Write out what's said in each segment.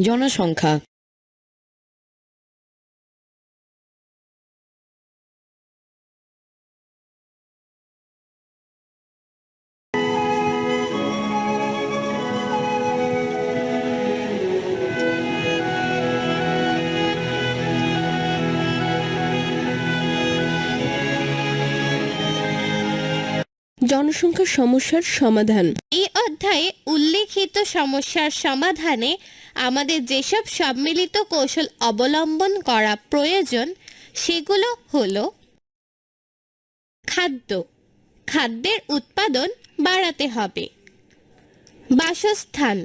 জনসংখ্যা। জনসংখ্যার সমস্যার সমাধান। এই অধ্যায়ে উল্লেখিত সমস্যার সমাধানে আমাদের যেসব সম্মিলিত কৌশল অবলম্বন করা প্রয়োজন সেগুলো হলো: খাদ্যের উৎপাদন বাড়াতে হবে। বাসস্থান,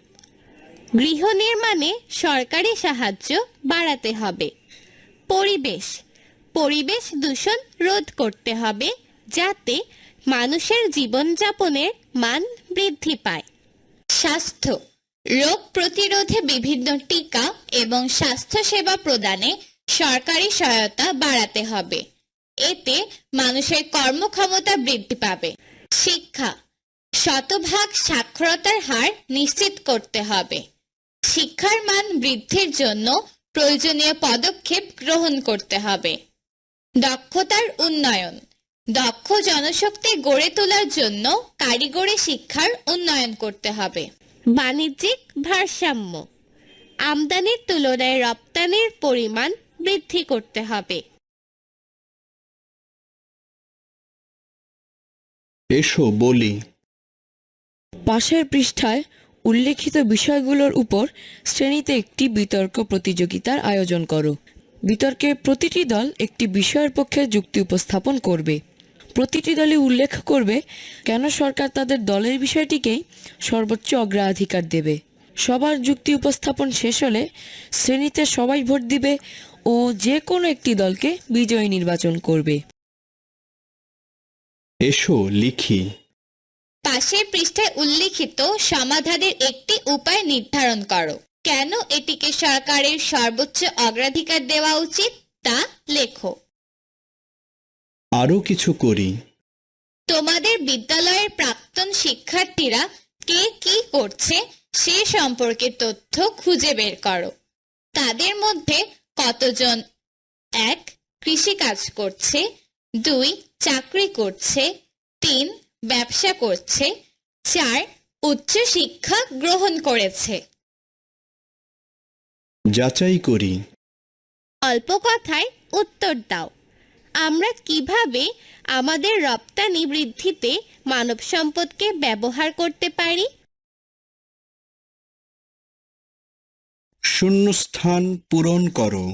গৃহ নির্মাণে সরকারি সাহায্য বাড়াতে হবে। পরিবেশ দূষণ রোধ করতে হবে যাতে মানুষের জীবনযাপনের মান বৃদ্ধি পায়। স্বাস্থ্য, রোগ প্রতিরোধে বিভিন্ন টিকা এবং স্বাস্থ্যসেবা প্রদানে সরকারি সহায়তা বাড়াতে হবে। এতে মানুষের কর্মক্ষমতা বৃদ্ধি পাবে। শিক্ষা, শতভাগ সাক্ষরতার হার নিশ্চিত করতে হবে। শিক্ষার মান বৃদ্ধির জন্য প্রয়োজনীয় পদক্ষেপ গ্রহণ করতে হবে। দক্ষতার উন্নয়ন, দক্ষ জনশক্তি গড়ে তোলার জন্য কারিগরি শিক্ষার উন্নয়ন করতে হবে। বাণিজ্যিক ভারসাম্য, আমদানির তুলনায় রপ্তানির পরিমাণ বৃদ্ধি করতে হবে। এসো বলি। পাশের পৃষ্ঠায় উল্লেখিত বিষয়গুলোর উপর শ্রেণীতে একটি বিতর্ক প্রতিযোগিতার আয়োজন করো। বিতর্কে প্রতিটি দল একটি বিষয়ের পক্ষে যুক্তি উপস্থাপন করবে। প্রতিটি দলই উল্লেখ করবে কেন সরকার তাদের দলের বিষয়টিকেই সর্বোচ্চ অগ্রাধিকার দেবে। সবার যুক্তি উপস্থাপন শেষ হলে শ্রেণীতে সবাই ভোট দিবে ও যে কোনো একটি দলকে বিজয়ী নির্বাচন করবে। এসো লিখি। পাশের পৃষ্ঠায় উল্লেখিত সমাধানের একটি উপায় নির্ধারণ করো। কেন এটিকে সরকারের সর্বোচ্চ অগ্রাধিকার দেওয়া উচিত তা লেখো। আরও কিছু করি। তোমাদের বিদ্যালয়ের প্রাক্তন শিক্ষার্থীরা কে কি করছে সে সম্পর্কে তথ্য খুঁজে বের করো। তাদের মধ্যে কতজন 1. কৃষিকাজ করছে, 2. চাকরি করছে, 3. ব্যবসা করছে, 4. উচ্চ শিক্ষা গ্রহণ করেছে। যাচাই করি। অল্প কথায় উত্তর দাও। আমরা কিভাবে আমাদের রপ্তানি বৃদ্ধিতে মানব সম্পদকে ব্যবহার করতে পারি? শূন্যস্থান পূরণ করো।